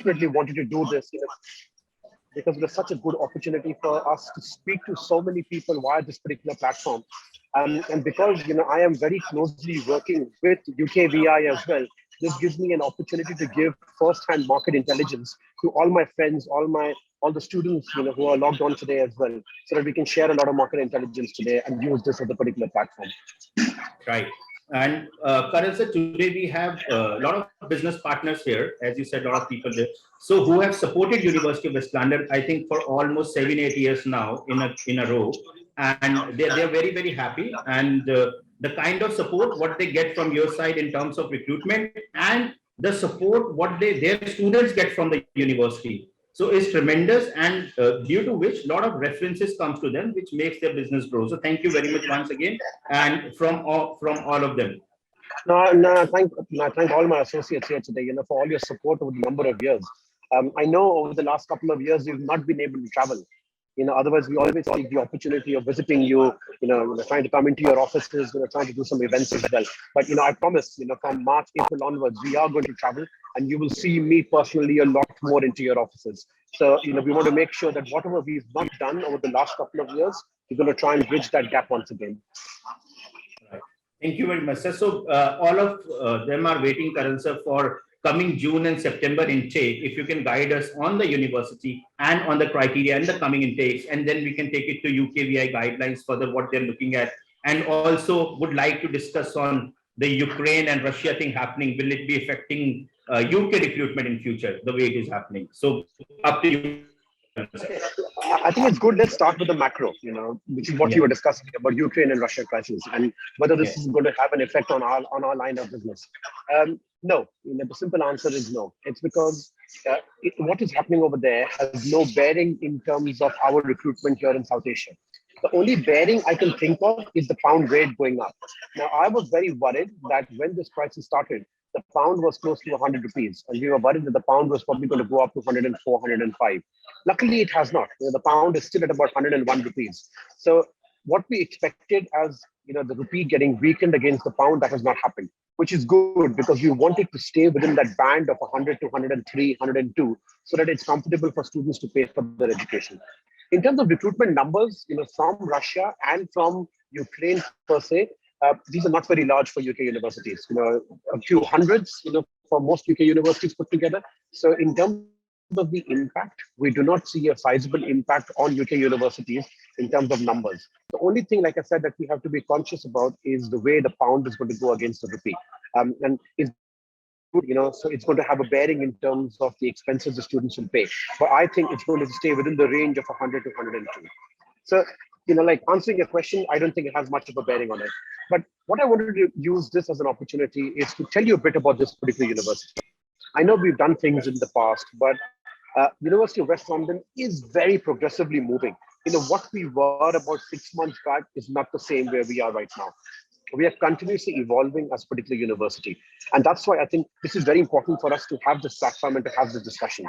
desperately wanted to do this, because it was such a good opportunity for us to speak to so many people via this particular platform. And because I am very closely working with UKVI as well, this gives me an opportunity to give first-hand market intelligence to all my friends, all the students who are logged on today as well, so that we can share a lot of market intelligence today and use this as a particular platform. Right. And Karan sir, today we have a lot of business partners here, as you said, a lot of people there. So who have supported University of West London, I think for almost 7-8 years now in a row, and they're very very happy. And the kind of support what they get from your side in terms of recruitment, and the support what their students get from the university, so it's tremendous, and due to which a lot of references comes to them, which makes their business grow. So thank you very much once again, and from all of them. No, thank all my associates here today, for all your support over the number of years. I know over the last couple of years you've not been able to travel. Otherwise we always take the opportunity of visiting you, trying to come into your offices, trying to do some events as well. But I promise, from March, April onwards, we are going to travel, and you will see me personally a lot more into your offices. So we want to make sure that whatever we've not done over the last couple of years, we're going to try and bridge that gap once again. Thank you very much, sir. So all of them are waiting, Karan sir, for coming June and September intake. If you can guide us on the university and on the criteria and the coming intakes, and then we can take it to UKVI guidelines further what they're looking at. And also would like to discuss on the Ukraine and Russia thing happening. Will it be affecting UK recruitment in future the way it is happening? So up to you. I think it's good. Let's start with the macro, which is what you were discussing about Ukraine and Russia crisis, and whether this is going to have an effect on our line of business. No, the simple answer is no. It's because what is happening over there has no bearing in terms of our recruitment here in South Asia. The only bearing I can think of is the pound rate going up. Now, I was very worried that when this crisis started, the pound was close to 100 rupees, and we were worried that the pound was probably going to go up to 104, 105. Luckily, it has not. The pound is still at about 101 rupees. So what we expected as the rupee getting weakened against the pound, that has not happened, which is good because we wanted to stay within that band of 100 to 103, 102, so that it's comfortable for students to pay for their education. In terms of recruitment numbers, from Russia and from Ukraine per se, these are not very large for UK universities. A few hundreds, for most UK universities put together. So in terms of the impact, we do not see a sizable impact on UK universities in terms of numbers. The only thing, like I said, that we have to be conscious about is the way the pound is going to go against the rupee. And it's good, so it's going to have a bearing in terms of the expenses the students will pay. But I think it's going to stay within the range of 100 to 102. So, like answering your question, I don't think it has much of a bearing on it. But what I wanted to use this as an opportunity is to tell you a bit about this particular university. I know we've done things in the past, but University of West London is very progressively moving. What we were about 6 months back is not the same where we are right now. We are continuously evolving as a particular university. And that's why I think this is very important for us to have this platform and to have this discussion.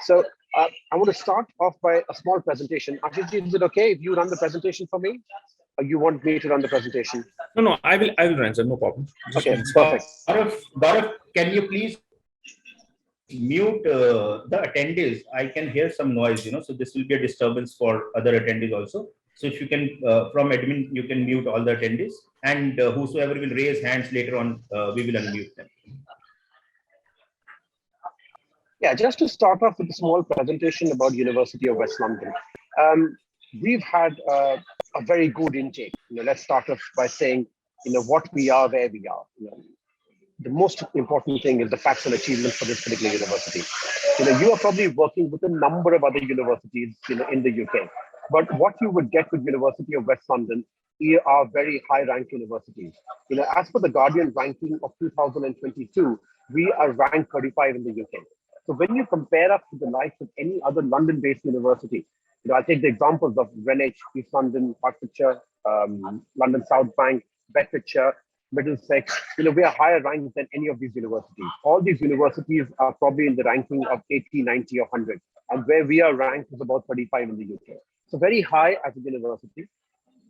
So I want to start off by a small presentation. Ajit, is it okay if you run the presentation for me? Or you want me to run the presentation? No, I will run, sir. No problem. Okay, perfect. Gaurav, can you please mute the attendees? I can hear some noise, so this will be a disturbance for other attendees also. So if you can, from admin, you can mute all the attendees, and whosoever will raise hands later on, we will unmute them. Yeah, just to start off with a small presentation about University of West London. We've had a very good intake. Let's start off by saying, what we are, where we are. The most important thing is the facts and achievements for this particular university. You are probably working with a number of other universities, in the UK. But what you would get with University of West London are very high-ranked universities. As per the Guardian ranking of 2022, we are ranked 35 in the UK. So when you compare us to the likes of any other London-based university, I take the examples of Greenwich, East London, Hertfordshire, London South Bank, Bedfordshire, Middlesex. We are higher ranked than any of these universities. All these universities are probably in the ranking of 80, 90, or 100. And where we are ranked is about 35 in the UK. So very high as a university.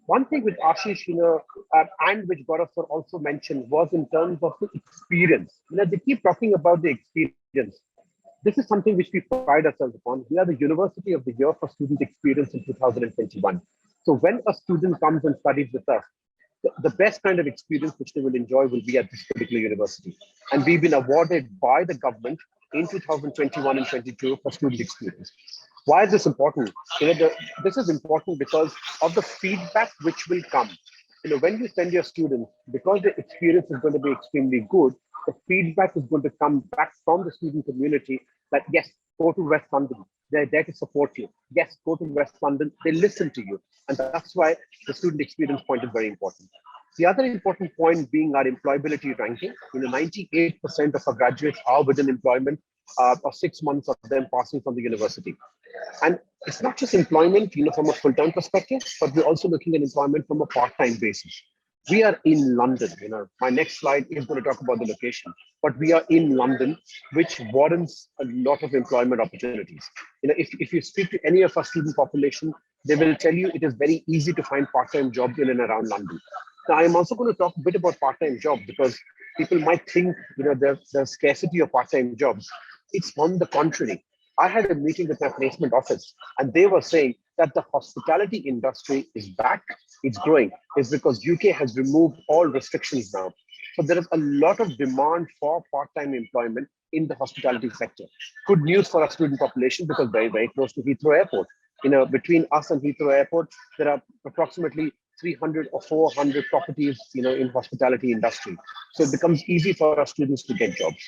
One thing which Ashish, and which Gaurav sir also mentioned was in terms of the experience. They keep talking about the experience. This is something which we pride ourselves upon. We are the University of the Year for Student Experience in 2021. So when a student comes and studies with us, the best kind of experience which they will enjoy will be at this particular university. And we've been awarded by the government in 2021 and 22 for student experience. Why is this important? This is important because of the feedback which will come. When you send your students, because the experience is going to be extremely good, the feedback is going to come back from the student community that yes, go to West London. They're there to support you. Yes, go to West London. They listen to you. And that's why the student experience point is very important. The other important point being our employability ranking. 98% of our graduates are within employment, or 6 months of them passing from the university. And it's not just employment, from a full-time perspective, but we're also looking at employment from a part-time basis. We are in London. My next slide is going to talk about the location, but we are in London, which warrants a lot of employment opportunities. If you speak to any of our student population, they will tell you it is very easy to find part-time jobs in and around London. Now, I'm also going to talk a bit about part-time jobs because people might think, there's scarcity of part-time jobs. It's on the contrary. I had a meeting with my placement office, and they were saying that the hospitality industry is back, it's growing. It's because UK has removed all restrictions now. So there is a lot of demand for part-time employment in the hospitality sector. Good news for our student population because very, very close to Heathrow Airport. Between us and Heathrow Airport, there are approximately 300 or 400 properties, in hospitality industry. So it becomes easy for our students to get jobs.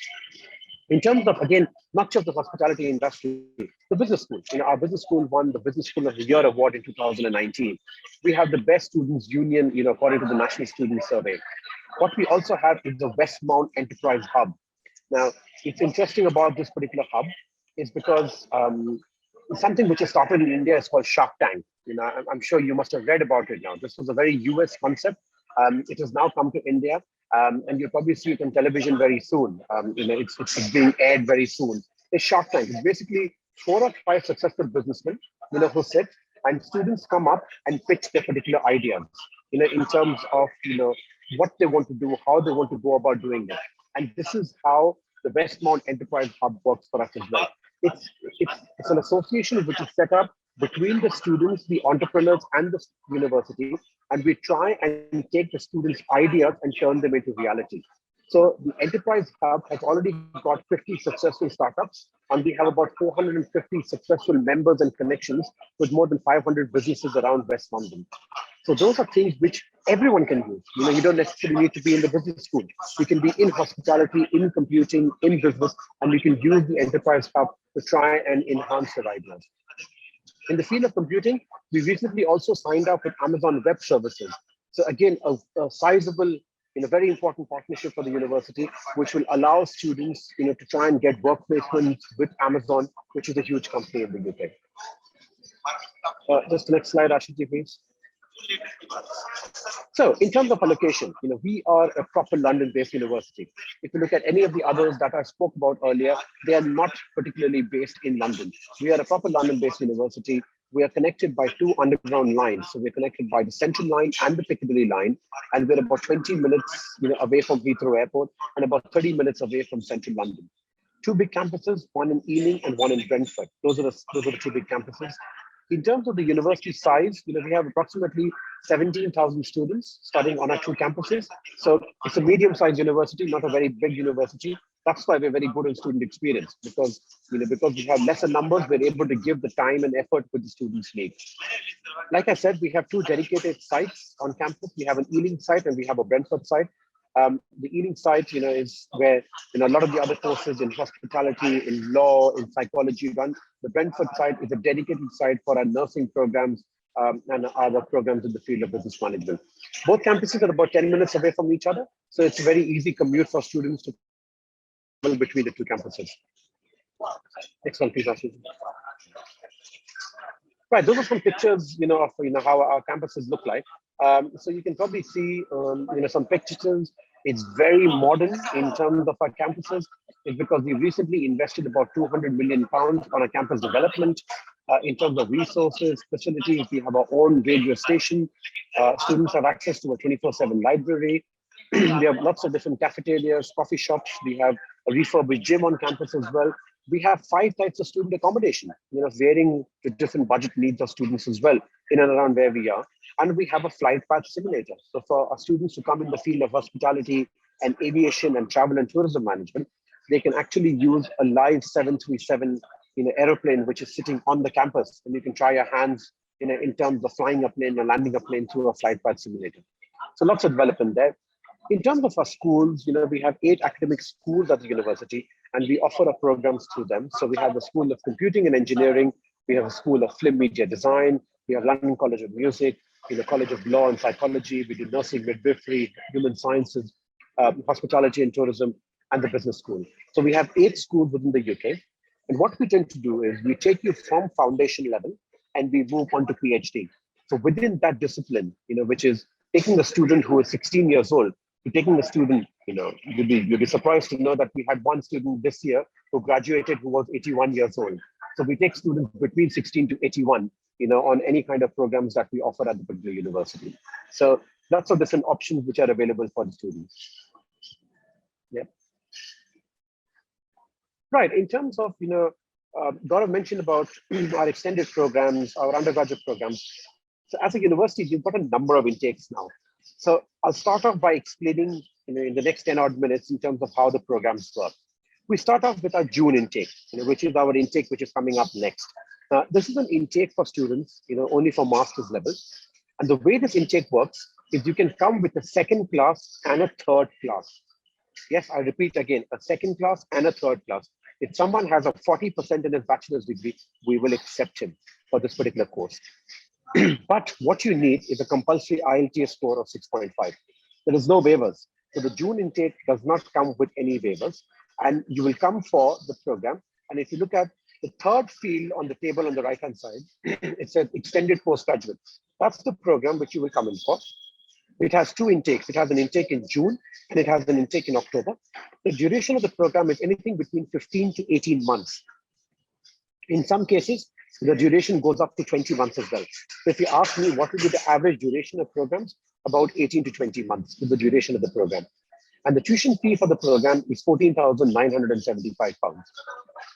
In terms of, again, not just the hospitality industry, the business school. Our business school won the Business School of the Year award in 2019. We have the best students union, according to the National Student Survey. What we also have is the Westmount Enterprise Hub. Now, it's interesting about this particular hub is because something which has started in India is called Shark Tank. I'm sure you must have read about it now. This was a very US concept. It has now come to India. And you'll probably see it on television very soon. It's being aired very soon. It's Shark Tank. It's basically 4 or 5 successful businessmen, who sit and students come up and pitch their particular ideas, in terms of, what they want to do, how they want to go about doing it. And this is how the Westmount Enterprise Hub works for us as well. It's an association which is set up between the students, the entrepreneurs, and the university, and we try and take the students' ideas and turn them into reality. So the Enterprise Hub has already got 50 successful startups, and we have about 450 successful members and connections with more than 500 businesses around West London. So those are things which everyone can use. You don't necessarily need to be in the business school. You can be in hospitality, in computing, in business, and you can use the Enterprise Hub to try and enhance your ideas. In the field of computing, we recently also signed up with Amazon Web Services. So again, a sizable, very important partnership for the university, which will allow students, to try and get work placements with Amazon, which is a huge company in the UK. Just the next slide, Ashiti, please. So in terms of allocation, we are a proper London-based university. If you look at any of the others that I spoke about earlier, they are not particularly based in London. We are a proper London-based university. We are connected by 2 underground lines. So we're connected by the Central Line and the Piccadilly Line. And we're about 20 minutes away from Heathrow Airport and about 30 minutes away from Central London. 2 big campuses, one in Ealing and one in Brentford. Those are the 2 big campuses. In terms of the university size, we have approximately 17,000 students studying on our 2 campuses. So it's a medium-sized university, not a very big university. That's why we're very good in student experience, because because we have lesser numbers, we're able to give the time and effort which the students need. Like I said, we have 2 dedicated sites on campus. We have an Ealing site and we have a Brentford site. The Ealing site, is where a lot of the other courses in hospitality, in law, in psychology run. The Brentford site is a dedicated site for our nursing programs and our programs in the field of business management. Both campuses are about 10 minutes away from each other, so it's a very easy commute for students to travel between the 2 campuses. Next one, please, Ashish. Right, those are some pictures, of how our campuses look like. So you can probably see, some pictures. It's very modern in terms of our campuses. It's because we recently invested about £200 million on our campus development. In terms of resources, facilities, we have our own radio station. Students have access to a 24/7 library. We have lots of different cafeterias, coffee shops. We have a refurbished gym on campus as well. We have 5 types of student accommodation, varying to different budget needs of students as well, in and around where we are. And we have a flight path simulator. So for our students who come in the field of hospitality and aviation and travel and tourism management, they can actually use a live 737 aeroplane, which is sitting on the campus. And you can try your hands in terms of flying a plane or landing a plane through a flight path simulator. So lots of development there. In terms of our schools, we have 8 academic schools at the university, and we offer our programs through them. So we have the School of Computing and Engineering, we have a School of Film Media Design, we have London College of Music, College of Law and Psychology, we do nursing, midwifery, human sciences, hospitality and tourism, and the business school. So we have 8 schools within the UK. And what we tend to do is we take you from foundation level and we move on to PhD. So within that discipline, which is taking a student who is 16 years old, to taking a student, you'd be surprised to know that we had one student this year who graduated who was 81 years old. So we take students between 16 to 81, on any kind of programs that we offer at the particular university. So lots of different options which are available for the students. Yeah. Right. In terms of, Gaurav mentioned about our extended programs, our undergraduate programs. So as a university, you've got a number of intakes now. So I'll start off by explaining, in the next 10 odd minutes in terms of how the programs work. We start off with our June intake, which is our intake, which is coming up next. This is an intake for students, only for master's level. And the way this intake works is you can come with a second class and a third class. Yes, I repeat again, a second class and a third class. If someone has a 40% in his bachelor's degree, we will accept him for this particular course. But what you need is a compulsory IELTS score of 6.5. There is no waivers. So the June intake does not come with any waivers. And you will come for the program. And if you look at the third field on the table on the right-hand side, it says extended postgraduate. That's the program which you will come in for. It has 2 intakes. It has an intake in June and it has an intake in October. The duration of the program is anything between 15 to 18 months. In some cases, the duration goes up to 20 months as well. So if you ask me what will be the average duration of programs, about 18 to 20 months is the duration of the program. And the tuition fee for the program is £14,975.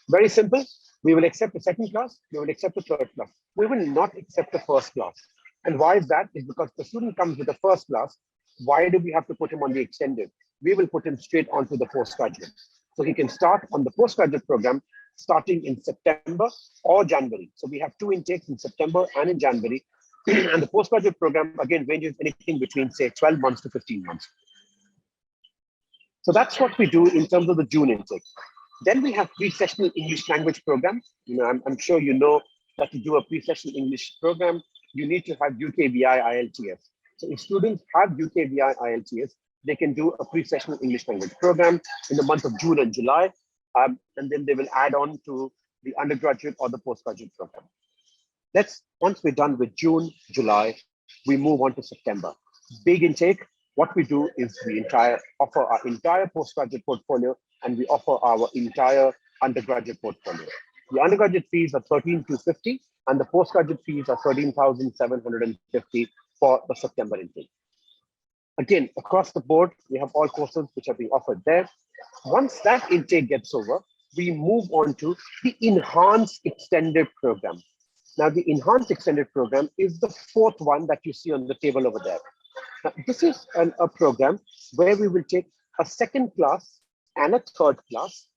Very simple. We will accept the second class. We will accept the third class. We will not accept the first class. And why is that? Is because the student comes with the first class. Why do we have to put him on the extended? We will put him straight onto the postgraduate. So he can start on the postgraduate program starting in September or January. So we have 2 intakes in September and in January. And the postgraduate program, again, ranges anything between, say, 12 months to 15 months. So that's what we do in terms of the June intake. Then we have pre-sessional English language program. I'm sure you know that to do a pre-sessional English program, you need to have UKVI IELTS. So if students have UKVI IELTS, they can do a pre-sessional English language program in the month of June and July. And then they will add on to the undergraduate or the postgraduate program. Once we're done with June, July, we move on to September. Big intake. What we do is we offer our entire postgraduate portfolio and we offer our entire undergraduate portfolio. The undergraduate fees are $13,250 and the postgraduate fees are $13,750 for the September intake. Again, across the board, we have all courses which are being offered there. Once that intake gets over, we move on to the enhanced extended program. Now, the enhanced extended program is the 4th one that you see on the table over there. Now, this is a program where we will take a second class and a third class,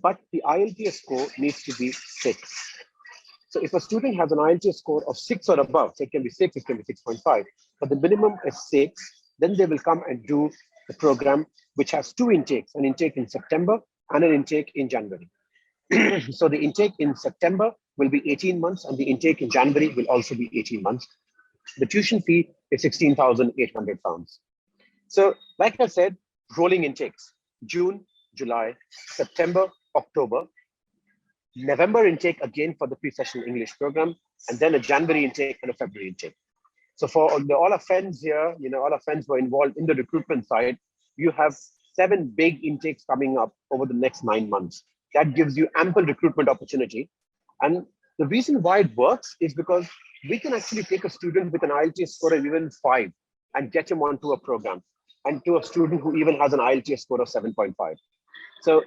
but the IELTS score needs to be 6. So if a student has an IELTS score of 6 or above, so it can be 6, it can be 6.5, but the minimum is 6, then they will come and do the program, which has 2 intakes, an intake in September and an intake in January. So the intake in September will be 18 months and the intake in January will also be 18 months. The tuition fee is £16,800. So like I said, rolling intakes, June, July, September, October, November intake again for the pre-sessional English program, and then a January intake and a February intake. So for all our friends here, all our friends who are involved in the recruitment side, you have 7 big intakes coming up over the next 9 months. That gives you ample recruitment opportunity. And the reason why it works is because we can actually take a student with an IELTS score of even 5 and get him onto a program, and to a student who even has an IELTS score of 7.5. So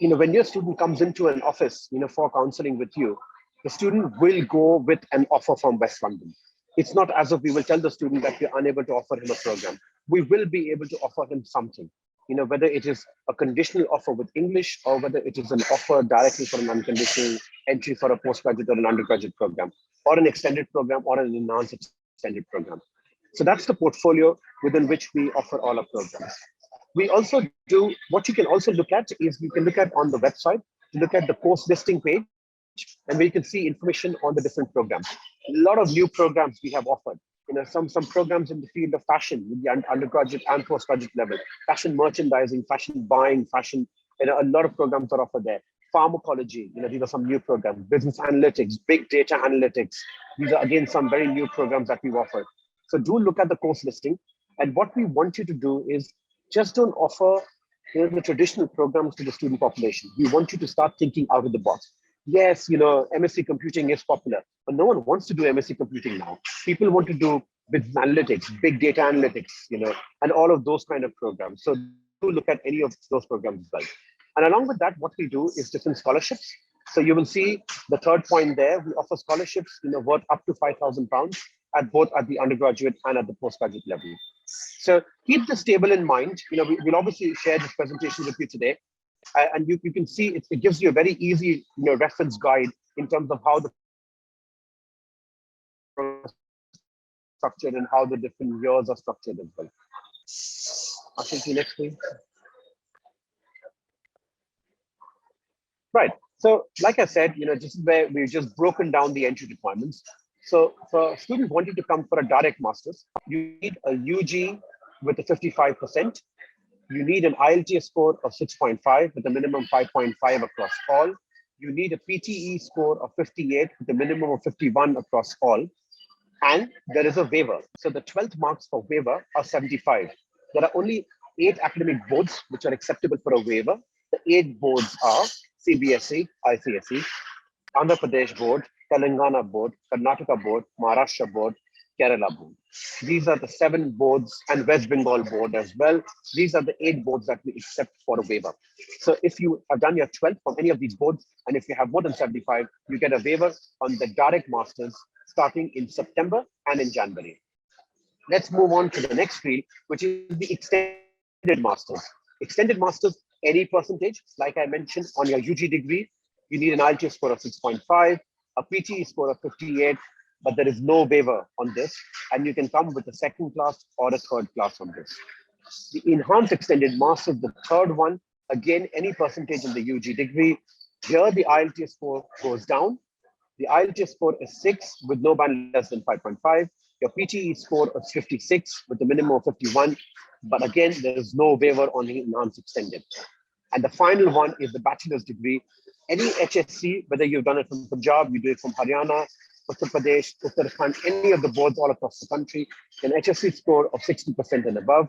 when your student comes into an office, for counseling with you, the student will go with an offer from West London. It's not as if we will tell the student that we're unable to offer him a program. We will be able to offer him something, whether it is a conditional offer with English or whether it is an offer directly for an unconditional entry for a postgraduate or an undergraduate program, or an extended program or an enhanced extended program. So that's the portfolio within which we offer all our programs. We also do, what you can also look at is you can look at on the website, look at the course listing page, and where you can see information on the different programs. A lot of new programs we have offered. Some programs in the field of fashion, with the undergraduate and postgraduate level, fashion merchandising, fashion buying, fashion, a lot of programs are offered there. Pharmacology, these are some new programs. Business analytics, big data analytics. These are again some very new programs that we've offered. So do look at the course listing. And what we want you to do is just don't offer the traditional programs to the student population. We want you to start thinking out of the box. Yes, MSc computing is popular, but no one wants to do MSc computing now. People want to do business analytics, big data analytics, and all of those kind of programs. So do look at any of those programs as well. And along with that, what we do is different scholarships. So you will see the third point there. We offer scholarships, worth up to £5,000 at both at the undergraduate and at the postgraduate level. So keep this table in mind. We'll obviously share this presentation with you today. And you can see it gives you a very easy reference guide in terms of how the structured and how the different years are structured as well. I think the next please. Right. So like I said, this is where we've just broken down the entry requirements. So for students wanting to come for a direct master's, you need a UG with a 55%. You need an IELTS score of 6.5 with a minimum 5.5 across all. You need a PTE score of 58 with a minimum of 51 across all. And there is a waiver. So the 12th marks for waiver are 75. There are only 8 academic boards which are acceptable for a waiver. The 8 boards are CBSE, ICSE, Andhra Pradesh Board, Telangana Board, Karnataka Board, Maharashtra Board, Kerala Board. These are the 7 boards, and West Bengal Board as well. These are the 8 boards that we accept for a waiver. So if you have done your 12th from any of these boards, and if you have more than 75, you get a waiver on the direct masters starting in September and in January. Let's move on to the next field, which is the extended masters. Extended masters, any percentage, like I mentioned, on your UG degree, you need an IELTS score of 6.5, a PTE score of 58, but there is no waiver on this, and you can come with a second class or a third class on this. The enhanced extended masters, the third one, again, any percentage in the UG degree. Here, the IELTS score goes down. The IELTS score is 6 with no band less than 5.5. Your PTE score is 56 with a minimum of 51. But again, there is no waiver on the enhanced extended. And the final one is the bachelor's degree. Any HSC, whether you've done it from Punjab, you do it from Haryana, Uttar Pradesh, Uttarakhand, any of the boards all across the country, an HSC score of 60% and above.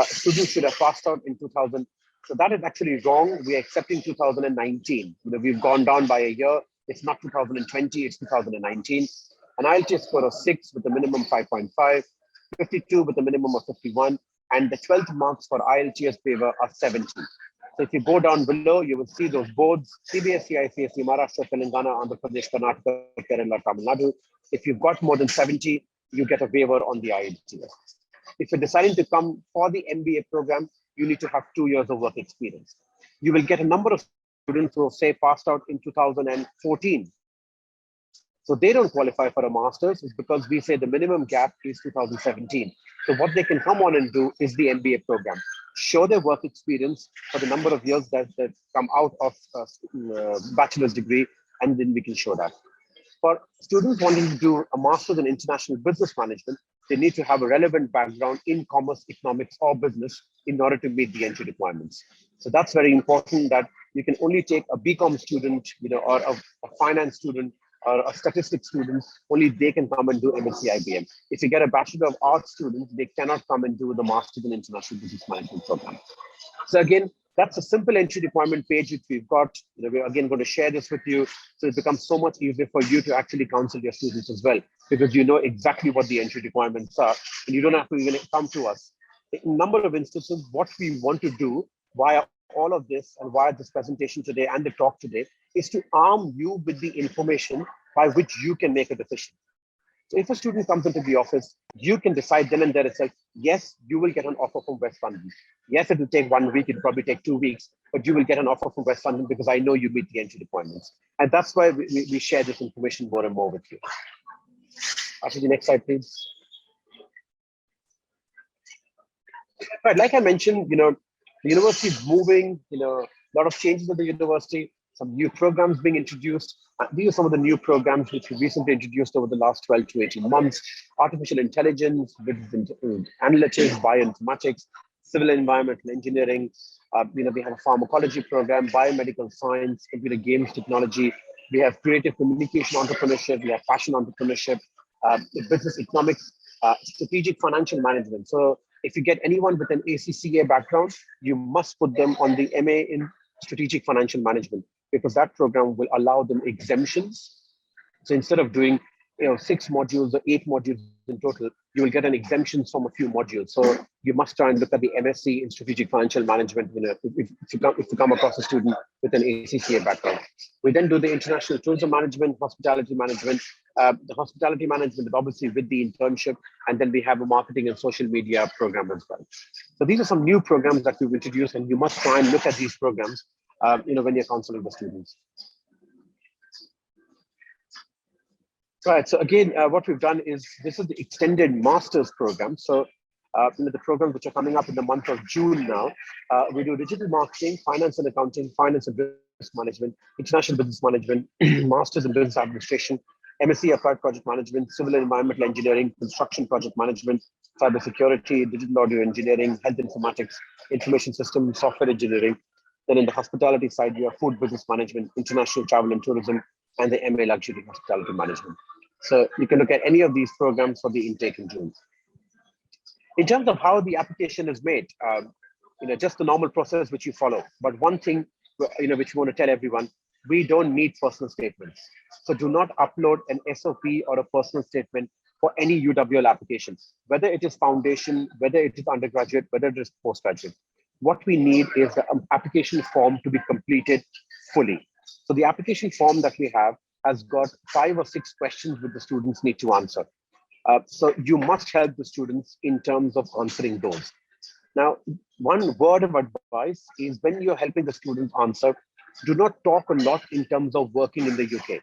Students should have passed out in 2000. So that is actually wrong. We are accepting 2019. We've gone down by a year. It's not 2020, it's 2019. An IELTS score of 6 with a minimum 5.5, 52 with a minimum of 51, and the 12th marks for IELTS waiver are 70. So if you go down below, you will see those boards: CBSE, ICSE, Maharashtra, Telangana, Andhra Pradesh, Karnataka, Kerala, Tamil Nadu. If you've got more than 70, you get a waiver on the IELTS. If you're deciding to come for the MBA program, you need to have 2 years of work experience. You will get a number of students who say passed out in 2014. So they don't qualify for a master's. It's because we say the minimum gap is 2017. So what they can come on and do is the MBA program. Show their work experience for the number of years that come out of bachelor's degree, and then we can show that. For students wanting to do a master's in international business management, they need to have a relevant background in commerce, economics, or business in order to meet the entry requirements. So that's very important, that you can only take a BCom student, or a finance student, or a statistics student. Only they can come and do MSc IBM. If you get a Bachelor of Arts student, they cannot come and do the Master's in International Business Management program. So again, that's a simple entry requirement page which we've got. We're again going to share this with you, so it becomes so much easier for you to actually counsel your students as well, because you know exactly what the entry requirements are, and you don't have to even come to us. In a number of instances, what we want to do via all of this and why this presentation today and the talk today is to arm you with the information by which you can make a decision. So if a student comes into the office, you can decide then and there itself, yes, you will get an offer from West London. Yes, it will take 1 week, it'll probably take 2 weeks, but you will get an offer from West London because I know you meet the entry requirements. And that's why we share this information more and more with you. After the next slide, please. Right, like I mentioned, the university is moving, a lot of changes at the university, some new programs being introduced. These are some of the new programs which we recently introduced over the last 12 to 18 months. Artificial intelligence, analytics, bioinformatics, civil and environmental engineering. We have a pharmacology program, biomedical science, computer games technology. We have creative communication entrepreneurship. We have fashion entrepreneurship, business economics, strategic financial management. So if you get anyone with an ACCA background, you must put them on the MA in strategic financial management, because that program will allow them exemptions. So instead of doing 6 modules or 8 modules in total, you will get an exemption from a few modules. So you must try and look at the MSc in strategic financial management if you come across a student with an ACCA background. We then do the international tourism management, hospitality management. The hospitality management is obviously with the internship, and then we have a marketing and social media program as well. So these are some new programs that we've introduced, and you must try and look at these programs when you're counseling the students. Right, so again, what we've done is, this is the extended master's program. So the programs which are coming up in the month of June now, we do digital marketing, finance and accounting, finance and business management, international business management, masters in business administration, MSc applied project management, civil and environmental engineering, construction project management, cybersecurity, digital audio engineering, health informatics, information systems, software engineering. Then in the hospitality side, we have food business management, international travel and tourism, and the MA luxury hospitality management. So you can look at any of these programs for the intake in June. In terms of how the application is made, just the normal process which you follow. But one thing, which we want to tell everyone, we don't need personal statements. So do not upload an SOP or a personal statement for any UWL application, whether it is foundation, whether it is undergraduate, whether it is postgraduate. What we need is the application form to be completed fully. So the application form that we have has got 5 or 6 questions which the students need to answer. So you must help the students in terms of answering those. Now, one word of advice is, when you're helping the students answer, do not talk a lot in terms of working in the UK,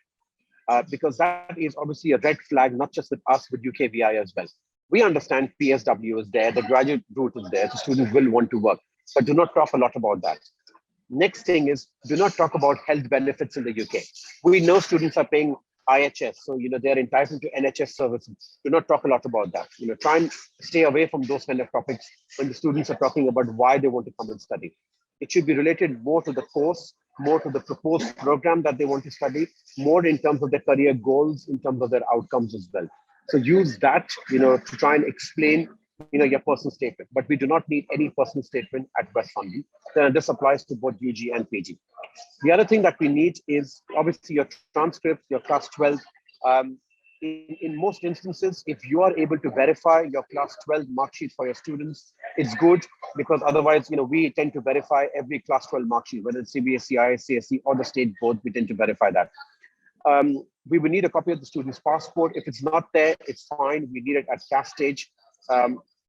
because that is obviously a red flag, not just with us, with UKVI as well. We understand PSW is there, the graduate route is there, so students will want to work, but do not talk a lot about that. Next thing is, do not talk about health benefits in the UK. We know students are paying IHS, so they're entitled to NHS services. Do not talk a lot about that. Try and stay away from those kind of topics when the students are talking about why they want to come and study. It should be related more to the course, more to the proposed program that they want to study, more in terms of their career goals, in terms of their outcomes as well. So use that, to try and explain your personal statement, but we do not need any personal statement at West London. This applies to both UG and PG. The other thing that we need is obviously your transcript, your class 12. In most instances, if you are able to verify your class 12 mark sheet for your students, it's good, because otherwise, we tend to verify every class 12 mark sheet, whether it's CBSE, ISCSE, or the state board, we tend to verify that. We will need a copy of the student's passport. If it's not there, it's fine. We need it at CAS stage.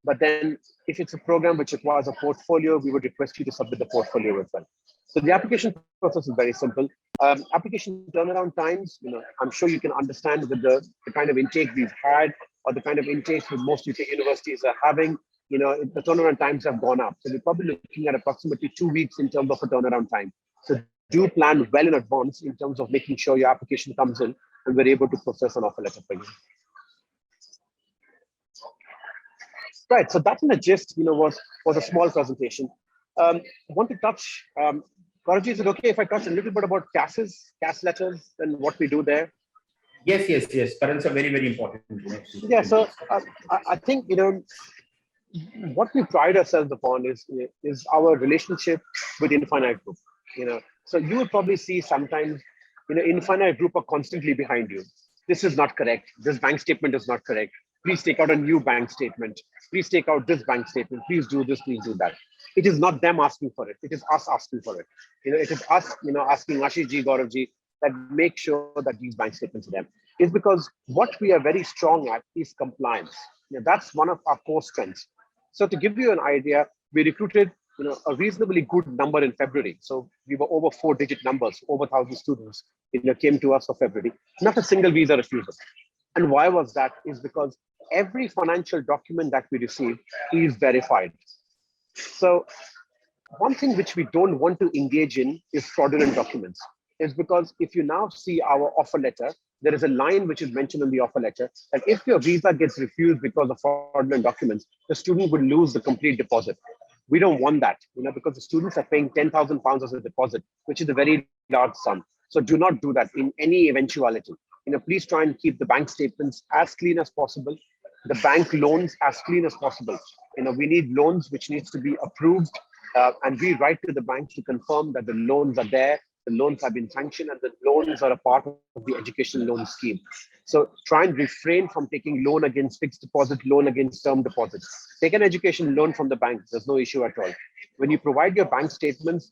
But then if it's a program which requires a portfolio, we would request you to submit the portfolio as well. So the application process is very simple. Application turnaround times, I'm sure you can understand with the kind of intake we've had, or the kind of intakes that most UK universities are having, the turnaround times have gone up. So we're probably looking at approximately 2 weeks in terms of a turnaround time. So do plan well in advance in terms of making sure your application comes in and we're able to process an offer letter for you. Right, so that in a gist, was a small presentation. I want to touch, Gaurav, is it okay if I touch a little bit about CAS letters and what we do there? Yes. Currents are very, very important. Yeah, so I think, what we pride ourselves upon is our relationship with Infinite Group. So you will probably see sometimes, Infinite Group are constantly behind you. This is not correct. This bank statement is not correct. Please take out a new bank statement. Please take out this bank statement. Please do this, please do that. It is not them asking for it. It is us asking for it. It is us, asking Ashish ji, Gaurav ji, that make sure that these bank statements are there. Is because what we are very strong at is compliance. That's one of our core strengths. So to give you an idea, we recruited a reasonably good number in February. So we were over 4-digit numbers, over 1,000 students came to us for February. Not a single visa refusal. And why was that? Is because every financial document that we receive is verified. So one thing which we don't want to engage in is fraudulent documents. Is because if you now see our offer letter, there is a line which is mentioned in the offer letter that if your visa gets refused because of fraudulent documents, the student will lose the complete deposit. We don't want that, because the students are paying £10,000 as a deposit, which is a very large sum. So do not do that in any eventuality. Please try and keep the bank statements as clean as possible, the bank loans as clean as possible. We need loans which needs to be approved, and we write to the banks to confirm that the loans are there, the loans have been sanctioned, and the loans are a part of the education loan scheme. So try and refrain from taking loan against fixed deposit, loan against term deposits. Take an education loan from the bank. There's no issue at all. When you provide your bank statements,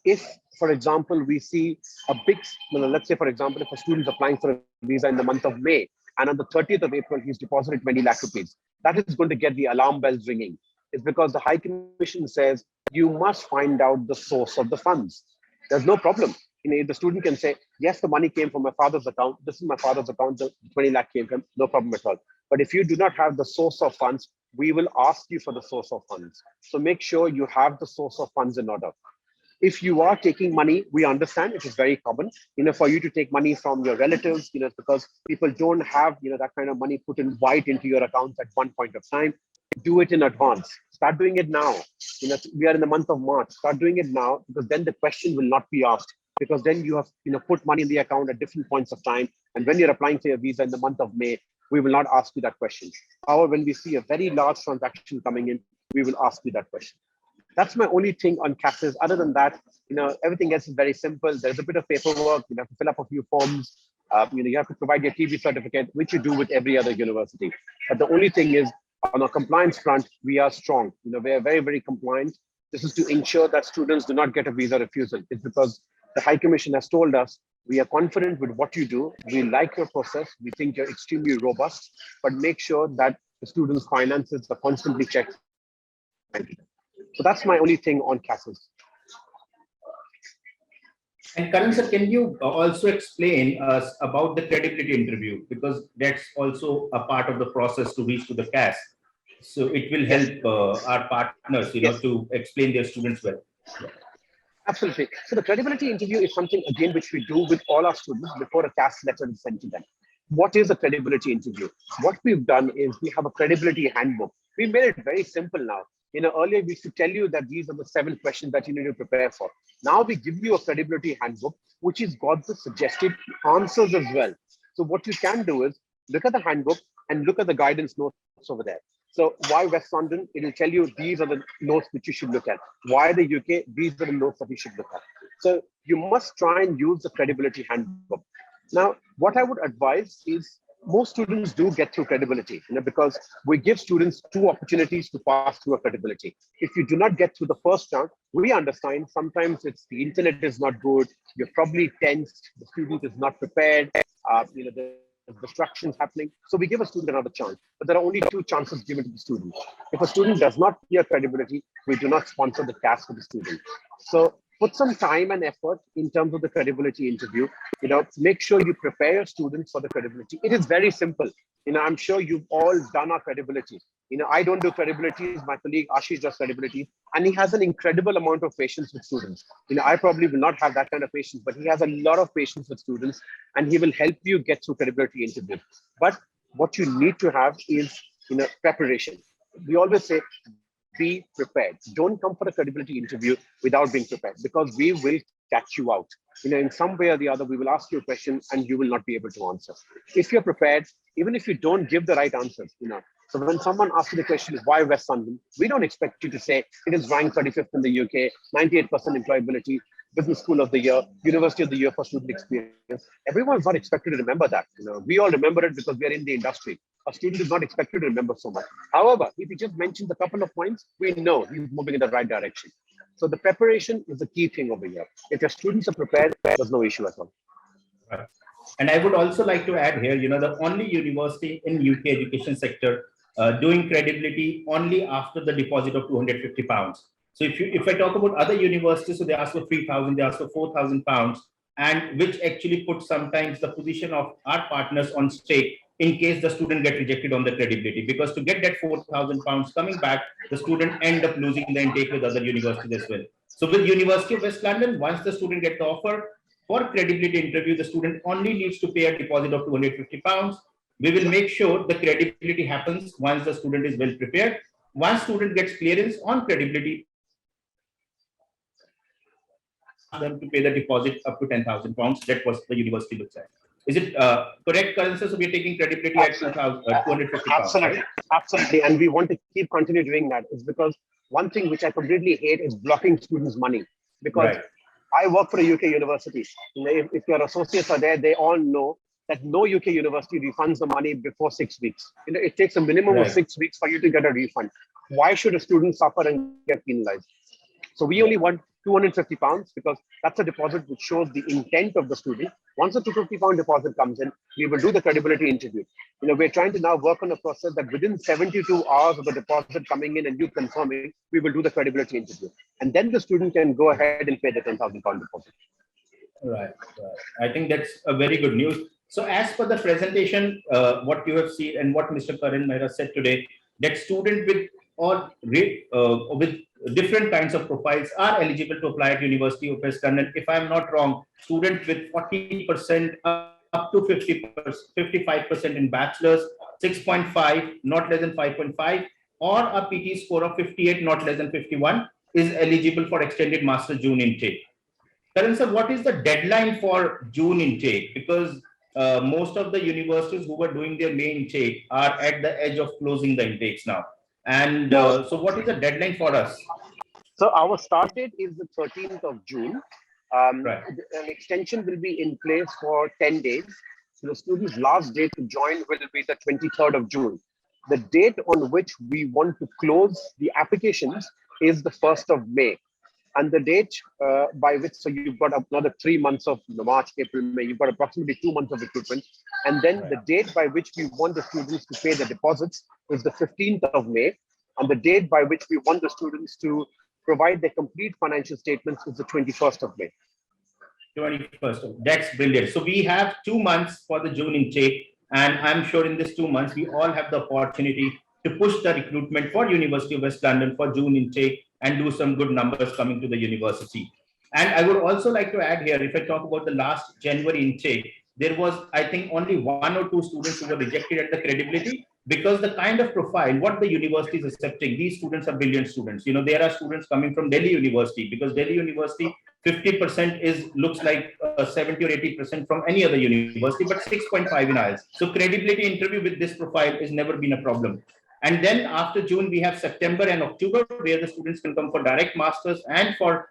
if, for example, we see a big, let's say, for example, if a student is applying for a visa in the month of May, and on the 30th of April, he's deposited 20 lakh rupees, that is going to get the alarm bells ringing. It's because the High Commission says you must find out the source of the funds. There's no problem. The student can say, yes, the money came from my father's account. This is my father's account. The 20 lakh came from, no problem at all. But if you do not have the source of funds, we will ask you for the source of funds. So make sure you have the source of funds in order. If you are taking money, we understand it is very common, for you to take money from your relatives, because people don't have, that kind of money put in white into your accounts at one point of time. Do it in advance. Start doing it now. We are in the month of March. Start doing it now, because then the question will not be asked, because then you have, put money in the account at different points of time. And when you're applying for your visa in the month of May, we will not ask you that question. However, when we see a very large transaction coming in, we will ask you that question. That's my only thing on CASES. Other than that, everything else is very simple. There's a bit of paperwork. You have to fill up a few forms. You have to provide your TB certificate, which you do with every other university. But the only thing is, on a compliance front, we are strong. We are very, very compliant. This is to ensure that students do not get a visa refusal. It's because the High Commission has told us, we are confident with what you do. We like your process. We think you're extremely robust, but make sure that the students' finances are constantly checked. So that's my only thing on CASES. And Karan sir, can you also explain us about the credibility interview? Because that's also a part of the process to reach to the CAS. So it will help our partners, to explain their students well. Absolutely. So the credibility interview is something, again, which we do with all our students before a CAS letter is sent to them. What is a credibility interview? What we've done is we have a credibility handbook. We made it very simple now. Earlier we used to tell you that these are the 7 questions that you need to prepare for. Now we give you a credibility handbook, which has got the suggested answers as well. So what you can do is look at the handbook and look at the guidance notes over there. So why West London? It will tell you these are the notes which you should look at. Why the UK? These are the notes that you should look at. So you must try and use the credibility handbook. Now, what I would advise is most students do get through credibility, because we give students 2 opportunities to pass through a credibility. If you do not get through the first round, we understand sometimes it's the internet is not good, you're probably tensed, the student is not prepared, there's distractions happening. So we give a student another chance, but there are only 2 chances given to the student. If a student does not clear credibility, we do not sponsor the CAS for the student. So put some time and effort in terms of the credibility interview. Make sure you prepare your students for the credibility. It is very simple. I'm sure you've all done our credibility. I don't do credibilities. My colleague Ashish does credibility, and he has an incredible amount of patience with students. I probably will not have that kind of patience, but he has a lot of patience with students, and he will help you get through credibility interview. But what you need to have is, preparation. We always say, be prepared. Don't come for a credibility interview without being prepared, because we will catch you out. In some way or the other, we will ask you a question and you will not be able to answer. If you're prepared, even if you don't give the right answers, so when someone asks you the question, why West London? We don't expect you to say it is ranked 35th in the UK, 98% employability, Business School of the Year, University of the Year for student experience. Everyone's not expected to remember that. We all remember it because we are in the industry. a student is not expected to remember so much. However, if he just mentions a couple of points, we know he's moving in the right direction. So the preparation is the key thing over here. If your students are prepared, there's no issue at all. Right. And I would also like to add here, the only university in UK education sector doing credibility only after the deposit of 250 pounds. So if I talk about other universities, so they ask for 3,000, they ask for 4,000 pounds, and which actually puts sometimes the position of our partners on stake in case the student get rejected on the credibility, because to get that 4,000 pounds coming back, the student end up losing the intake with other universities as well. So with University of West London, once the student gets the offer for credibility interview, the student only needs to pay a deposit of 250 pounds. We will make sure the credibility happens once the student is well prepared. Once student gets clearance on credibility, them to pay the deposit up to 10,000 pounds. That was the university looks at. Is it correct, Karan sir? So we are taking credibility at 250 pounds. Absolutely, right? absolutely, and we want to continue doing that. Is because one thing which I completely hate is blocking students' money. Because Right. I work for a UK university. If your associates are there, they all know that no UK university refunds the money before 6 weeks. It takes a minimum of Right. 6 weeks for you to get a refund. Why should a student suffer and get penalized? So we only want 250 pounds because that's a deposit which shows the intent of the student. Once the 250 pound deposit comes in, we will do the credibility interview. We're trying to now work on a process that within 72 hours of the deposit coming in and you confirming, we will do the credibility interview. And then the student can go ahead and pay the 10,000 pound deposit. Right. I think that's a very good news. So as per the presentation, what you have seen and what Mr. Karan Mehra said today, that student with different kinds of profiles are eligible to apply at University of West London. If I'm not wrong, student with 40% up to 55% in bachelor's, 6.5, not less than 5.5, or a PT score of 58, not less than 51, is eligible for extended master June intake. Karan sir, what is the deadline for June intake? Because most of the universities who were doing their May intake are at the edge of closing the intakes now. And so what is the deadline for us? So our start date is the 13th of June. Right. An extension will be in place for 10 days. So the student's last date to join will be the 23rd of June. The date on which we want to close the applications is the 1st of May. And the date by which, so you've got another 3 months of March, April, May, you've got approximately 2 months of recruitment. And then the date by which we want the students to pay the deposits is the 15th of May. And the date by which we want the students to provide their complete financial statements is the 21st of May. 21st. That's brilliant. So we have 2 months for the June intake. And I'm sure in this 2 months, we all have the opportunity to push the recruitment for University of West London for June intake and do some good numbers coming to the university. And I would also like to add here, if I talk about the last January intake, there was, I think, only 1 or 2 students who were rejected at the credibility because the kind of profile, what the university is accepting, these students are brilliant students. There are students coming from Delhi University because Delhi University, 50% looks like 70 or 80% from any other university, but 6.5 in IELTS. So credibility interview with this profile has never been a problem. And then after June, we have September and October, where the students can come for direct masters and for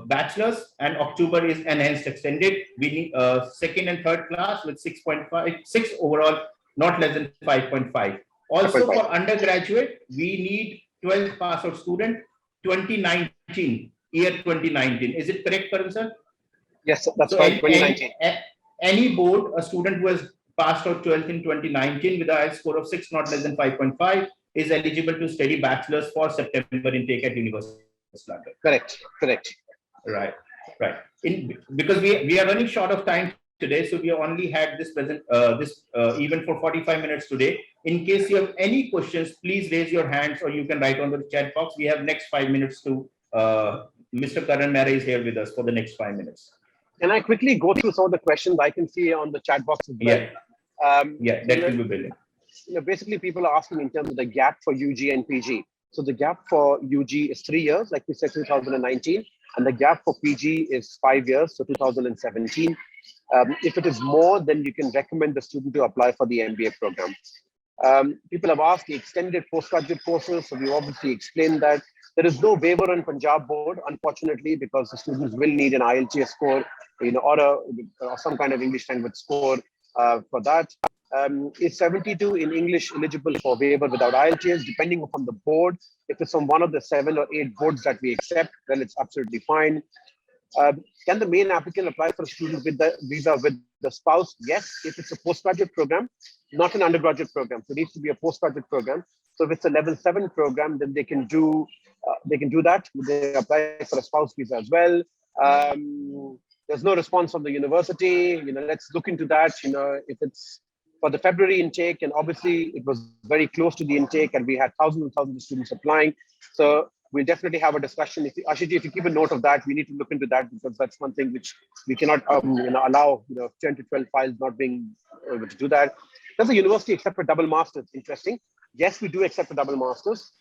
bachelor's, and October is enhanced extended. We need second and third class with 6.5, 6 overall, not less than 5.5. Also 5.5. for undergraduate, we need 12 pass out student, 2019, year 2019. Is it correct, Karan sir? Yes, that's right, 2019. Any board, a student who has passed out 12th in 2019 with a IELTS score of 6, not less than 5.5, is eligible to study bachelor's for September intake at University of London. Correct. Right. Because we are running short of time today, so we only had this event for 45 minutes today. In case you have any questions, please raise your hands or you can write on the chat box. We have next 5 minutes to Mr. Karan Mehra is here with us for the next 5 minutes. Can I quickly go through some of the questions I can see on the chat box as well? Yeah, that will be brilliant. Basically, people are asking in terms of the gap for UG and PG. So the gap for UG is 3 years, like we said, 2019, and the gap for PG is 5 years, so 2017. If it is more, then you can recommend the student to apply for the MBA program. People have asked the extended postgraduate courses, so we obviously explained that. There is no waiver on Punjab board, unfortunately, because the students will need an IELTS score, or some kind of English language score for that. Is 72 in English eligible for waiver without IELTS? Depending upon the board, if it's on one of the 7 or 8 boards that we accept, then it's absolutely fine. Can the main applicant apply for a student with the visa with the spouse? Yes, if it's a postgraduate program, not an undergraduate program. So it needs to be a postgraduate program. So if it's a level 7 program, then they can do that. They apply for a spouse visa as well. There's no response from the university. Let's look into that. If it's for the February intake, and obviously it was very close to the intake, and we had thousands and thousands of students applying. So we'll definitely have a discussion. Ashiji, if you keep a note of that, we need to look into that, because that's one thing which we cannot allow 10 to 12 files not being able to do that. Does the university accept a double master's? Interesting. Yes, we do accept a double master's,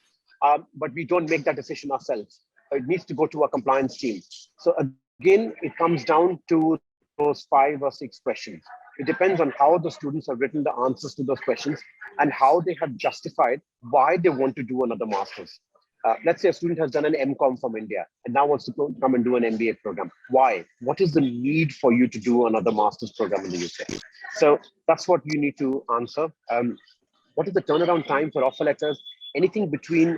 but we don't make that decision ourselves. It needs to go to a compliance team. So again, it comes down to those 5 or 6 questions. It depends on how the students have written the answers to those questions and how they have justified why they want to do another master's. Let's say a student has done an MCom from India and now wants to come and do an MBA program. Why? What is the need for you to do another master's program in the UK? So that's what you need to answer. What is the turnaround time for offer letters? Anything between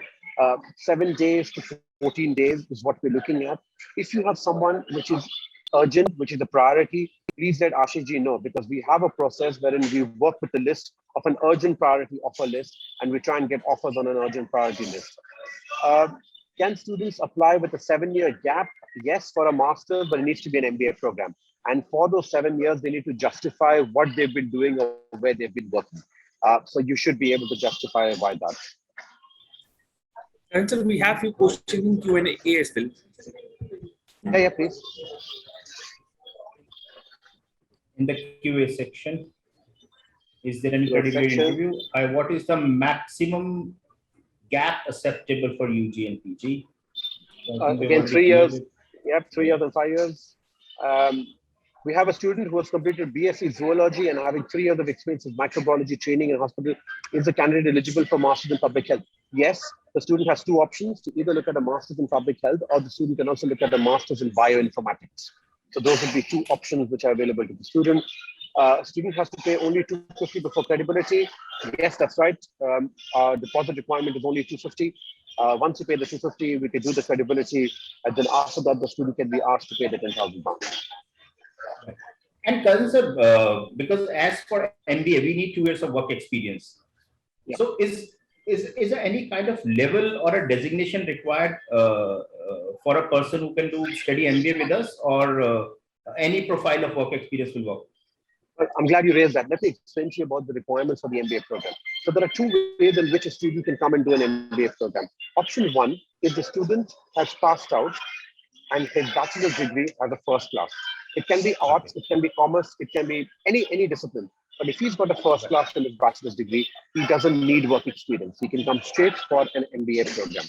7 days to 14 days is what we're looking at. If you have someone which is urgent, which is a priority, please let Ashiji know, because we have a process wherein we work with the list of an urgent priority offer list, and we try and get offers on an urgent priority list. Can students apply with a 7-year gap? Yes, for a master's, but it needs to be an MBA program. And for those 7 years, they need to justify what they've been doing or where they've been working. So you should be able to justify why that. And so we have few questions in Q&A as well. Yeah, please. In the QA section, is there any particular interview? What is the maximum gap acceptable for UG and PG? Again, 3 years. Yep, 3 years and 5 years. We have a student who has completed BSc Zoology and having 3 years of experience in microbiology training in hospital. Is the candidate eligible for Masters in Public Health? Yes, the student has 2 options to either look at a Masters in Public Health, or the student can also look at a Masters in Bioinformatics. So those would be 2 options which are available to the student. Student has to pay only $250 before credibility. Yes, that's right. Our deposit requirement is only $250. Once you pay the $250, we can do the credibility, and then after that, the student can be asked to pay the £10,000. And because as for MBA, we need 2 years of work experience. Yeah. So is there any kind of level or a designation required for a person who can do study MBA with us, or any profile of work experience will work? I'm glad you raised that. Let me explain to you about the requirements for the MBA program. So there are 2 ways in which a student can come and do an MBA program. Option 1 is the student has passed out and his bachelor's degree as a first class. It can be arts, it can be commerce, it can be any discipline. But if he's got a first class in his bachelor's degree, he doesn't need work experience. He can come straight for an MBA program.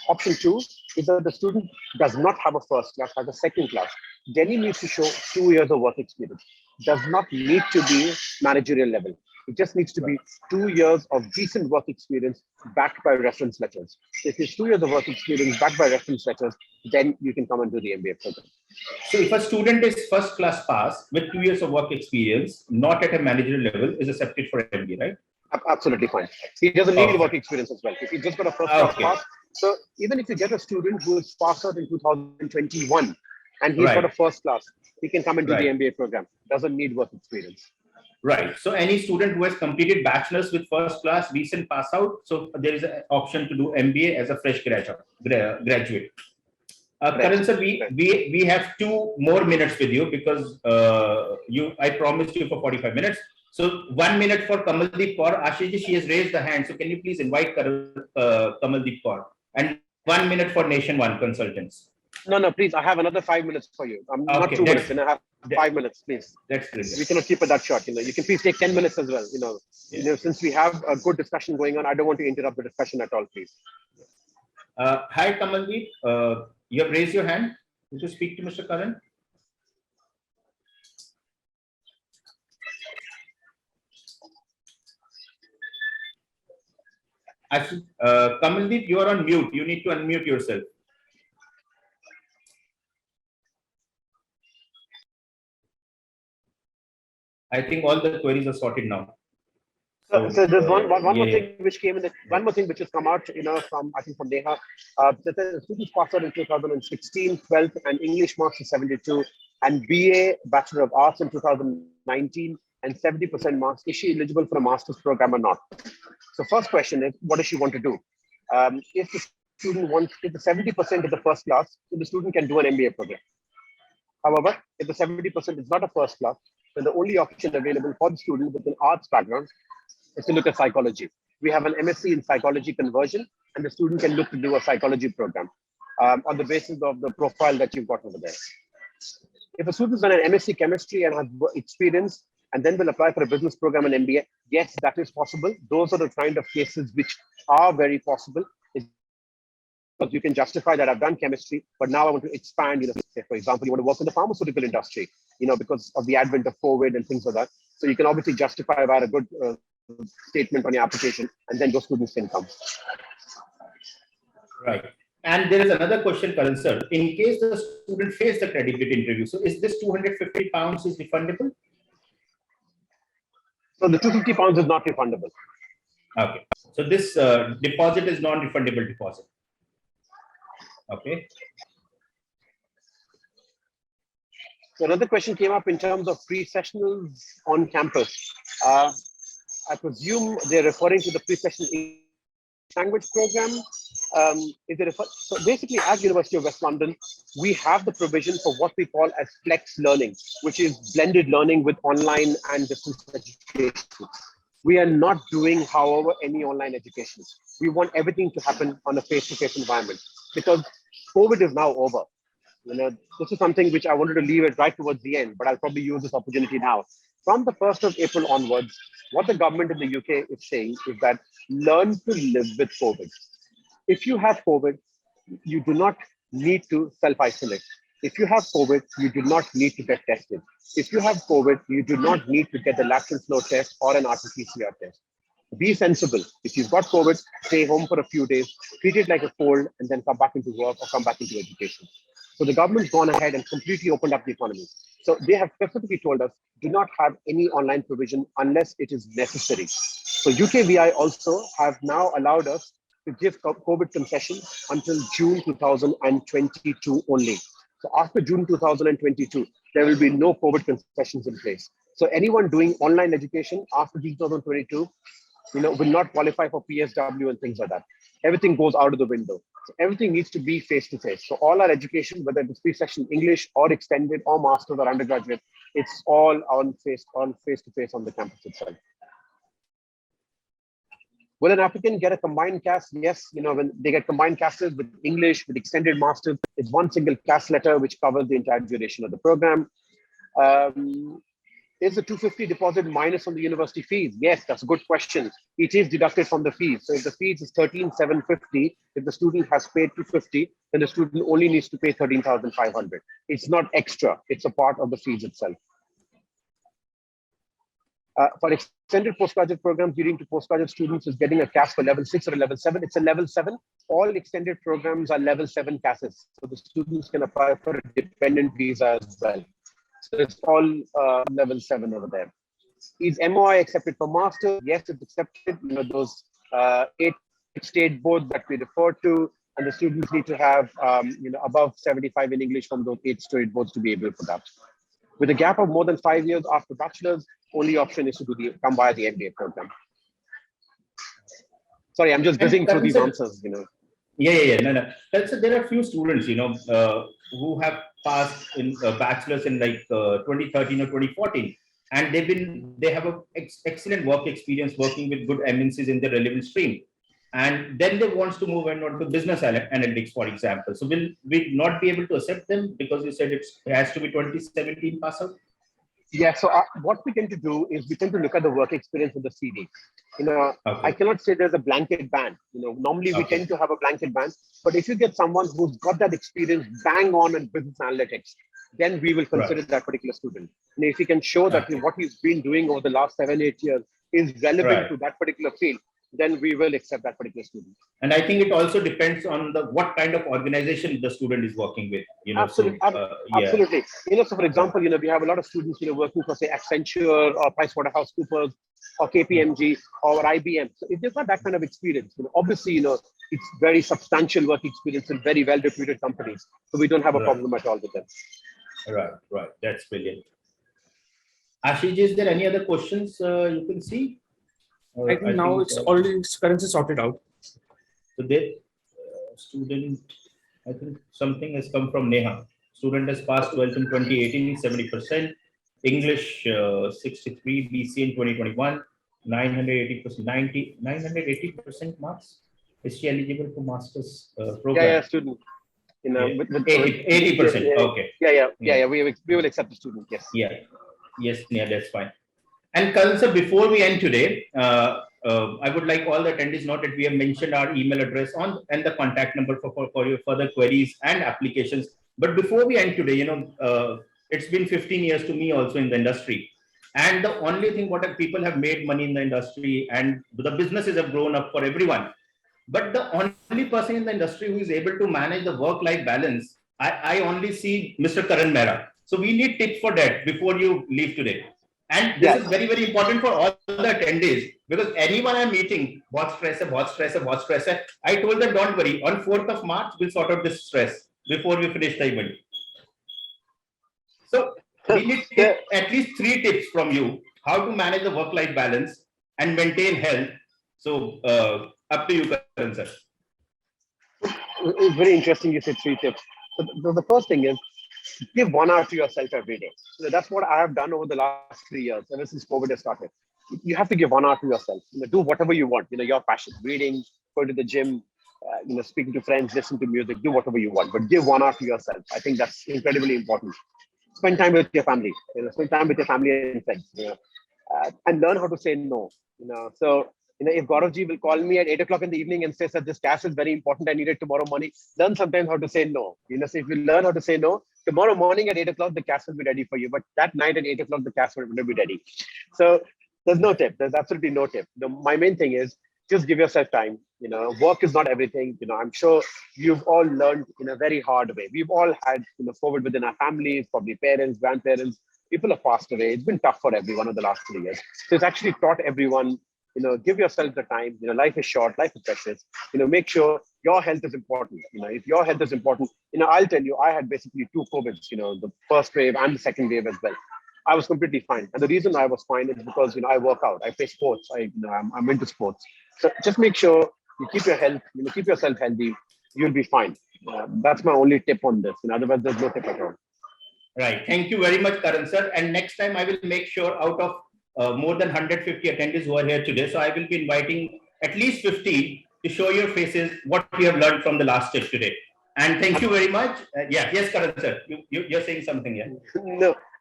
Option 2 is that the student does not have a first class, has a second class. Then he needs to show 2 years of work experience. Does not need to be managerial level. It just needs to be 2 years of decent work experience backed by reference letters. If it's 2 years of work experience backed by reference letters, then you can come and do the MBA program. So if a student is first class pass with 2 years of work experience, not at a managerial level, is accepted for MBA, right? Absolutely fine. He doesn't need work experience as well. If he just got a first class pass. So even if you get a student who is passed out in 2021 and he's got a first class, he can come and do the MBA program. Doesn't need work experience. Right. So any student who has completed bachelor's with first class, recent pass out, so there is an option to do MBA as a fresh graduate. Karan sir, we have 2 more minutes with you, because I promised you for 45 minutes. So 1 minute for Kamaldeep Kaur. Ashiji, she has raised the hand. So can you please invite Kamaldeep Kaur? And 1 minute for Nation One Consultants. No, please. I have another 5 minutes for you. I'm not 2 minutes, and I have 5 minutes, please. That's brilliant. We cannot keep it that short. You can please take 10 minutes as well. Since we have a good discussion going on, I don't want to interrupt the discussion at all, please. Hi, Kamaldeep. You have raised your hand. Would you speak to Mr. Karan? Kamaldeep, you are on mute. You need to unmute yourself. I think all the queries are sorted now. So there's one more yeah, thing which came in the one more thing which has come out, from I think from Neha. That the students passed out in 2016, 12th, and English marks is 72, and BA Bachelor of Arts in 2019, and 70% marks. Is she eligible for a master's program or not? So first question is, what does she want to do? If the student wants, if the 70% is the first class, then the student can do an MBA program. However, if the 70% is not a first class, then the only option available for the student with an arts background is to look at psychology. We have an MSc in psychology conversion, and the student can look to do a psychology program on the basis of the profile that you've got over there. If a student has done an MSc chemistry and has experience and then will apply for a business program and MBA, yes, that is possible. Those are the kind of cases which are very possible. Because you can justify that I've done chemistry, but now I want to expand, say, for example, you want to work in the pharmaceutical industry, because of the advent of COVID and things like that. So you can obviously justify that a good statement on your application, and then those students can come. right. And there is another question, Karan sir. In case the student fails the credibility interview, so is this 250 pounds is refundable? So the 250 pounds is not refundable. Okay. So this deposit is non-refundable deposit. Okay. So another question came up in terms of pre-sessionals on campus. I presume they're referring to the pre-sessional English language program. So basically, at University of West London, we have the provision for what we call as flex learning, which is blended learning with online and distance education. We are not doing, however, any online education. We want everything to happen on a face-to-face environment because COVID is now over. This is something which I wanted to leave it right towards the end, but I'll probably use this opportunity now. From the 1st of April onwards, what the government in the UK is saying is that learn to live with COVID. If you have COVID, you do not need to self-isolate. If you have COVID, you do not need to get tested. If you have COVID, you do not need to get a lateral flow test or an RT-PCR test. Be sensible. If you've got COVID, stay home for a few days, treat it like a cold, and then come back into work or come back into education. So the government's gone ahead and completely opened up the economy. So they have specifically told us, do not have any online provision unless it is necessary. So UKVI also have now allowed us to give COVID concessions until June 2022 only. So after June 2022, there will be no COVID concessions in place. So anyone doing online education after 2022, will not qualify for PSW and things like that. Everything goes out of the window. So everything needs to be face-to-face. So all our education, whether it's pre-section English or extended or master's or undergraduate, it's all on face-to-face on the campus itself. Will an applicant get a combined CAS? Yes, when they get combined CASs with English, with extended masters, it's one single CAS letter which covers the entire duration of the program. Is the 250 deposit minus on the university fees? Yes, that's a good question. It is deducted from the fees. So if the fees is 13,750, if the student has paid 250, then the student only needs to pay 13,500. It's not extra. It's a part of the fees itself. For extended postgraduate programs, leading to postgraduate students is getting a CAS for level 6 or level 7. It's a level 7. All extended programs are level 7 CASs. So the students can apply for a dependent visa as well. So it's all level 7 over there. Is MOI accepted for master? Yes, it's accepted. Those 8 state boards that we refer to, and the students need to have above 75 in English from those 8 state boards to be able for that. With a gap of more than 5 years after bachelor's, only option is to come via the MBA program. Sorry, I'm just buzzing through these answers. Yeah. No. There are a few students, who have passed in bachelor's in like 2013 or 2014, and they have a excellent work experience working with good MNCs in the relevant stream, and then they want to move on to business analytics, for example. So will we not be able to accept them because you said it has to be 2017 pass out? Yeah, so what we tend to do is we tend to look at the work experience of the CV. Okay. I cannot say there's a blanket ban. Normally we tend to have a blanket ban, but if you get someone who's got that experience bang on in business analytics, then we will consider that particular student. And if he can show that what he's been doing over the last 7-8 years is relevant to that particular field, then we will accept that particular student. And I think it also depends on the what kind of organization the student is working with. Absolutely, absolutely. So for example, we have a lot of students, working for say Accenture or PricewaterhouseCoopers or KPMG or IBM. So if they've got that kind of experience, obviously, it's very substantial work experience in very well-reputed companies. So we don't have a problem at all with them. Right. That's brilliant. Ashish, is there any other questions you can see? Or I think now it's already currency sorted out. So the student, I think something has come from Neha. Student has passed 12th in 2018, 70%. English 63, BC in 2021, 980%, 980% marks. Is she eligible for master's program? Yeah, student. With 80%. Okay. Yeah. We will accept the student. Yes. Yes, that's fine. And Karan sir, before we end today, I would like all the attendees note that we have mentioned our email address and the contact number for your further queries and applications. But before we end today, it's been 15 years to me also in the industry. And the only thing what people have made money in the industry and the businesses have grown up for everyone. But the only person in the industry who is able to manage the work-life balance, I only see Mr. Karan Mehra. So we need tips for that before you leave today. And this is very, very important for all the attendees because anyone I'm meeting, boss stressor. I told them, don't worry, on 4th of March, we'll sort out this stress before we finish the event. So we need at least 3 tips from you, how to manage the work-life balance and maintain health. So up to you, Karan sir. It's very interesting you said 3 tips. So the first thing is, give 1 hour to yourself every day. So that's what I have done over the last 3 years, ever since COVID has started. You have to give 1 hour to yourself. Do whatever you want. Your passion, reading, going to the gym, speaking to friends, listen to music, do whatever you want. But give 1 hour to yourself. I think that's incredibly important. Spend time with your family. Spend time with your family and friends. And learn how to say no. So if Gauravji will call me at 8 o'clock in the evening and says that this cash is very important, I need it tomorrow morning, learn sometimes how to say no. So if you learn how to say no, tomorrow morning at 8 o'clock, the cash will be ready for you. But that night at 8 o'clock, the cash will be ready. So there's no tip. There's absolutely no tip. My main thing is just give yourself time. Work is not everything. I'm sure you've all learned in a very hard way. We've all had COVID within our families, probably parents, grandparents. People have passed away. It's been tough for everyone in the last 3 years. So it's actually taught everyone, give yourself the time. Life is short, life is precious. Make sure your health is important. If your health is important, I'll tell you, I had basically 2 COVIDs, the first wave and the second wave as well. I was completely fine. And the reason I was fine is because, I work out, I play sports, I'm into sports. So just make sure you keep your health, keep yourself healthy, you'll be fine. That's my only tip on this. Otherwise, there's no tip at all. Right. Thank you very much, Karan sir. And next time I will make sure out of more than 150 attendees who are here today. So I will be inviting at least 50 to show your faces what we have learned from the last tip today. And thank you very much. Yes, Karan sir, you're saying something here.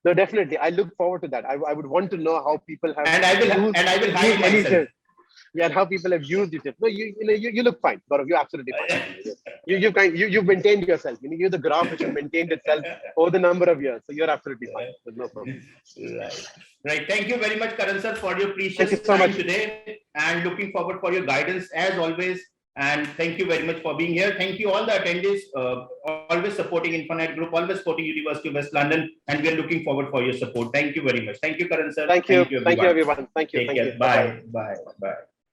No, definitely. I look forward to that. I would want to know how people have. And I will hide myself. Yeah, and how people have used it. No, you look fine, Gaurav. You're absolutely fine. You've maintained yourself. You're the graph which has maintained itself over the number of years. So you're absolutely fine. There's no problem. Right. Thank you very much, Karan sir, for your precious time today. And looking forward for your guidance as always. And thank you very much for being here. Thank you all the attendees, always supporting Infinite Group, always supporting University of West London, and we are looking forward for your support. Thank you very much. Thank you, Karan sir. Thank you, everyone. Thank you. Bye.